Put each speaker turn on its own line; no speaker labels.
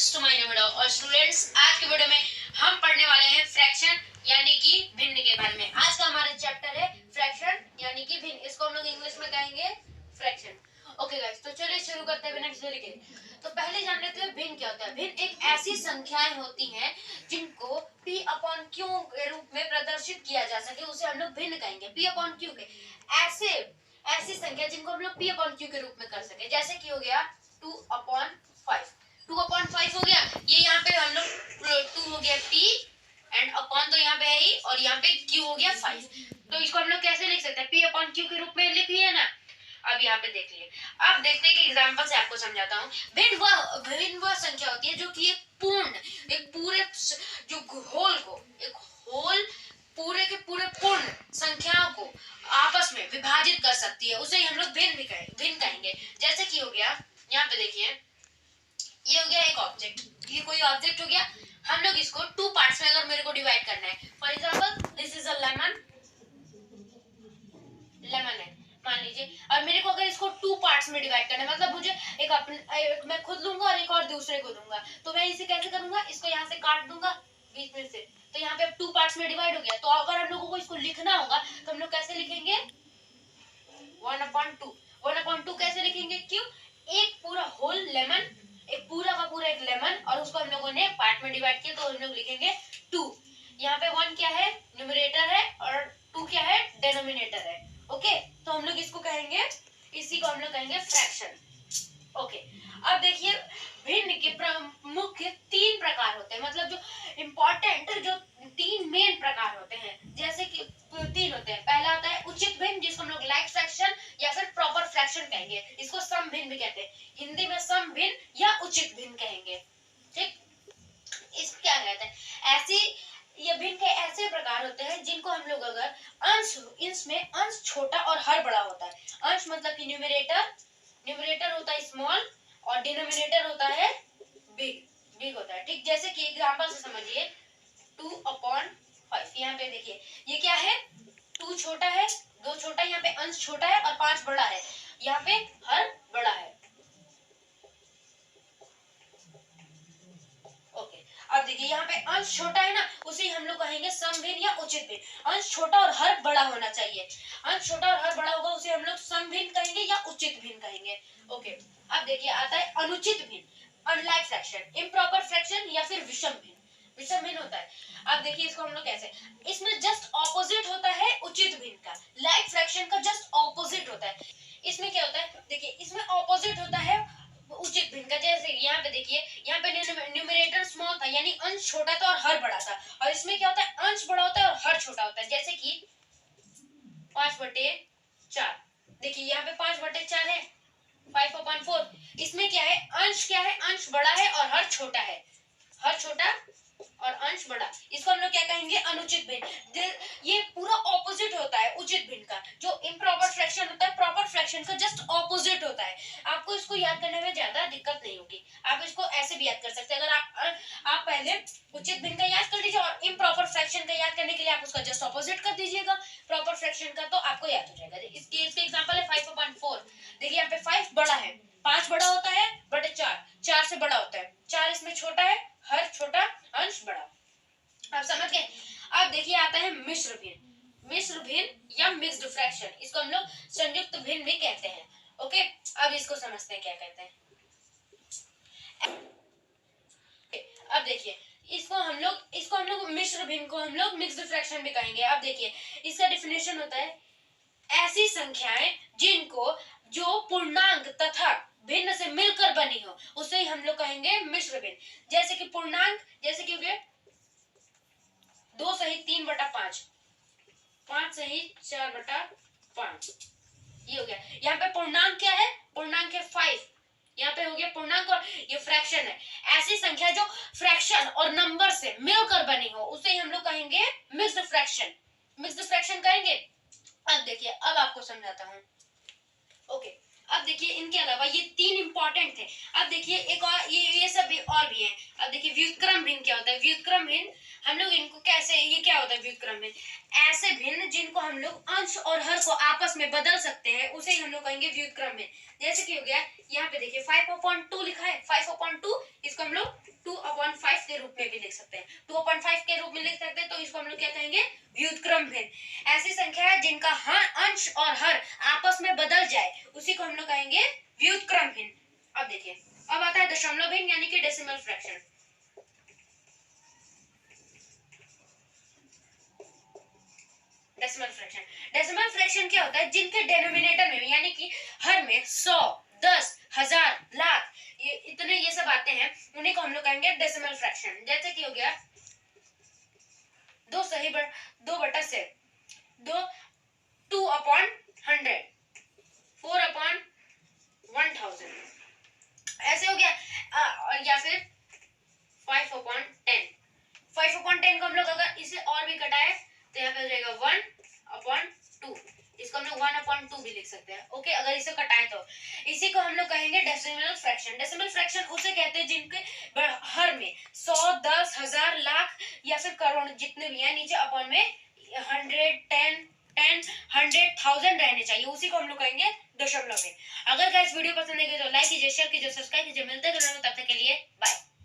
Friends to my new video. और students, आज के वीडियो में हम पढ़ने वाले हैं फ्रैक्शन यानी कि भिन्न के बारे में। आज का हमारा चैप्टर है फ्रैक्शन यानी कि भिन्न। इसको हम लोग इंग्लिश में कहेंगे फ्रैक्शन। ओके गाइस, तो चलिए शुरू करते हैं बिना किसी देरी के। तो पहले जान लेते हैं भिन्न क्या होता है। भिन्न एक ऐसी संख्याएं होती हैं जिनको p/q के रूप में प्रदर्शित किया जा सके, उसे हम लोग भिन्न कहेंगे। p/q के ऐसी संख्या जिनको हम लोग p/q के रूप में कर सके, जैसे कि हो गया 2/5। 2/5 हो गया, ये यहाँ पे हम लोग 2 हो गया p एंड अपॉन तो यहाँ पे है ही, और यहाँ पे q हो गया 5। तो इसको हम लोग कैसे लिख सकते हैं? p/q के रूप में लिख लिए ना। अब यहाँ पे देख लिए, अब देखते हैं कि एग्जांपल से आपको समझाता हूँ। भिन्न वह संख्या होती है जो कि एक पूरे जो होल पूरे के पूरे पूर्ण संख्याओं को आपस में विभाजित कर सकती है, उसे हम लोग भिन्न कहेंगे। जैसे कि हो गया, यहाँ पे देखिए, ये हो गया एक ऑब्जेक्ट, ये कोई ऑब्जेक्ट हो गया। हम लोग इसको 2 पार्ट्स में अगर मेरे को डिवाइड करना है, for example this is a lemon है मान लीजिए, और मेरे को अगर इसको 2 पार्ट्स में डिवाइड करना है, मतलब मुझे एक मैं खुद लूंगा और एक और दूसरे को दूंगा, तो मैं इसे कैसे करूंगा? इसको यहाँ से काट दूंगा बीच में से, तो यहाँ पे 2 पार्ट्स में डिवाइड हो गया। तो अगर हम लोगों को इसको लिखना होगा तो हम लोग कैसे लिखेंगे? 1/2। 1/2 कैसे लिखेंगे? क्यों? एक पूरा होल लेमन, एक पूरा का पूरा एक लेमन, और उसको हम लोगों ने पार्ट में डिवाइड किया, तो हम लोग लिखेंगे 2। यहाँ पे 1 क्या है? न्यूमरेटर है, और 2 क्या है? डिनोमिनेटर है। ओके, तो हम लोग इसको कहेंगे, इसी को हम लोग कहेंगे फ्रैक्शन। ओके, अब देखिए, भिन्न के मुख्य 3 प्रकार होते हैं, मतलब जो इम्पोर्टेंट जो 3 मेन प्रकार होते हैं, जैसे कि 3 होते हैं। पहला होता है उचित भिन्न, जिसको हम लोग लाइक फ्रैक्शन या फिर प्रॉपर फ्रैक्शन कहेंगे। इसको सम भिन्न भी कहते हैं, हिंदी में सम भिन्न या उचित भिन्न कहेंगे। ठीक, इस क्या कहते हैं? ये भिन्न के ऐसे प्रकार होते हैं जिनको हम लोग अगर इसमें अंश छोटा और हर बड़ा होता है। अंश मतलब कि न्यूमरेटर होता है स्मॉल और डिनोमिनेटर होता है बिग होता है। ठीक, जैसे कि एग्जांपल से समझिए 2/5। यहाँ पे देखिए, ये क्या है? 2 छोटा है, 2 छोटा, यहाँ पे अंश छोटा है और 5 बड़ा है, यहाँ पे हर बड़ा है। ओके, अब देखिए, यहाँ पे अंश छोटा है ना, उसे हम लोग कहेंगे सम भिन्न या उचित भिन्न। अंश छोटा और हर बड़ा होना चाहिए, अंश छोटा और हर बड़ा होगा, उसे हम लोग सम भिन्न कहेंगे या उचित भिन्न कहेंगे। ओके, अब देखिए आता है अनुचित भिन्न, अनलाइक फ्रैक्शन, इम्प्रॉपर फ्रैक्शन या फिर विषम भिन्न। विषम भिन्न होता है, अब देखिए इसको हम लोग कैसे, इसमें जस्ट ऑपोजिट होता है उचित भिन्न का, लाइक फ्रैक्शन का जस्ट ऑपोजिट होता है। इसमें क्या होता है? देखिए, इसमें ऑपोजिट होता है उचित भिन्न का। जैसे यहाँ पे देखिए, यहाँ पे न्यूमरेटर स्मॉल था, यानी अंश छोटा था और हर बड़ा था, और इसमें क्या होता है? अंश बड़ा होता है और हर छोटा होता है। जैसे कि 5/4, देखिए यहाँ पे 5/4 है, 5/4। इसमें क्या है? अंश क्या है? अंश बड़ा है और हर छोटा है, हर छोटा और अंश बड़ा। इसको हम लोग क्या कहेंगे? अनुचित भिन्न। ये पूरा ऑपोजिट होता है उचित भिन्न का। जो इम्प्रॉपर फ्रैक्शन होता है, प्रॉपर फ्रैक्शन का जस्ट ऑपोजिट होता है। आपको इसको याद करने में ज्यादा दिक्कत नहीं होगी, आप इसको ऐसे भी याद कर सकते हैं। अगर आप पहले उचित भिन्न का याद कर लीजिए और इम्प्रॉपर फ्रैक्शन का याद करने के लिए आप उसका जस्ट ऑपोजिट कर दीजिएगा प्रॉपर फ्रैक्शन का, तो आपको याद हो जाएगा। इसके एग्जांपल है 5/4। देखिए यहाँ पे 5 बड़ा है, 5 बड़ा होता है, बट 4 से बड़ा होता है, 4 इसमें छोटा है, हर छोटा अंश बड़ा। आप समझ गए? अब देखिए आता है मिश्र भिन्न या मिक्स्ड फ्रैक्शन, इसको हम लोग संयुक्त भिन्न भी कहते हैं। ओके, अब इसको समझते हैं क्या कहते हैं। अब देखिए, इसको हम लोग मिश्र भिन्न को हम लोग मिक्स्ड फ्रैक्शन भी कहेंगे। अब देखिए, इसका डिफिनेशन होता है ऐसी संख्याएं जिनको जो पूर्णांक तथा भिन्न से मिलकर बनी हो, उसे हम लोग कहेंगे मिश्र भिन्न। जैसे कि पूर्णांक, जैसे कि 2 सही 3/5, 5 सही 4/5, ये हो गया। यहाँ पे पूर्णांक क्या है? पूर्णांक है 5, यहाँ पे हो गया पूर्णांक, और ये फ्रैक्शन है। ऐसी संख्या जो फ्रैक्शन और नंबर से मिलकर बनी हो, उसे हम लोग कहेंगे मिक्स्ड फ्रैक्शन कहेंगे। अब देखिए, अब आपको समझाता हूँ। ओके, अब देखिए, इनके अलावा ये 3 इंपॉर्टेंट थे। अब देखिए एक और, ये सब भी और भी हैं। अब देखिए व्युत्क्रम भिन्न क्या होता है? व्युत्क्रम भिन्न हम लोग इनको कैसे, ये क्या होता है व्युत्क्रम भिन्न? ऐसे भिन्न जिनको हम लोग अंश और हर को आपस में बदल सकते हैं, उसे हम लोग कहेंगे व्युत्क्रम भिन्न। जैसे कि हो गया, यहाँ पे देखिए 5/2 लिखा है, 5/2, इसको हम लोग के रूप में भी लिख सकते हैं, 2/5 के रूप में लिख सकते हैं, तो इसको हम लोग क्या कहेंगे, व्युत्क्रम भिन्न। ऐसी संख्या है जिनका हर अंश और हर आपस में बदल जाए, उसी को हम लोग कहेंगे व्युत्क्रम भिन्न। अब देखिए, अब आता है दशमलव भिन्न यानी कि डेसिमल फ्रैक्शन। डेसिमल फ्रैक्शन क्या होता है, जिनके डिनोमिनेटर में यानी कि हर में 100, 10, 1000, लाख, ये इतने ये सब आते हैं, उन्हीं को हम लोग कहेंगे डेसिमल फ्रैक्शन। जैसे कि हो गया 2/6, 2/100, 4/1000, ऐसे हो गया। या फिर 5/10, 5/10 को हम लोग अगर इसे और भी घटाए तो यहाँ पे हो जाएगा 1/2, इसको हम लोग 1/2 भी लिख सकते हैं। ओके, अगर इसे कटाएं तो इसी को हम लोग कहेंगे डेसिमल फ्रैक्शन। डेसिमल फ्रैक्शन उसे कहते हैं जिनके हर में 100, 10, 1000, लाख या फिर करोड़ जितने भी हैं, नीचे अपॉन में 100, 10, 100, 1000 रहने चाहिए, उसी को हम लोग कहेंगे दशमलव में। अगर गाइस वीडियो पसंद है तो लाइक कीजिए, शेयर कीजिए, सब्सक्राइब कीजिए। मिलते हैं तब तक के लिए बाय।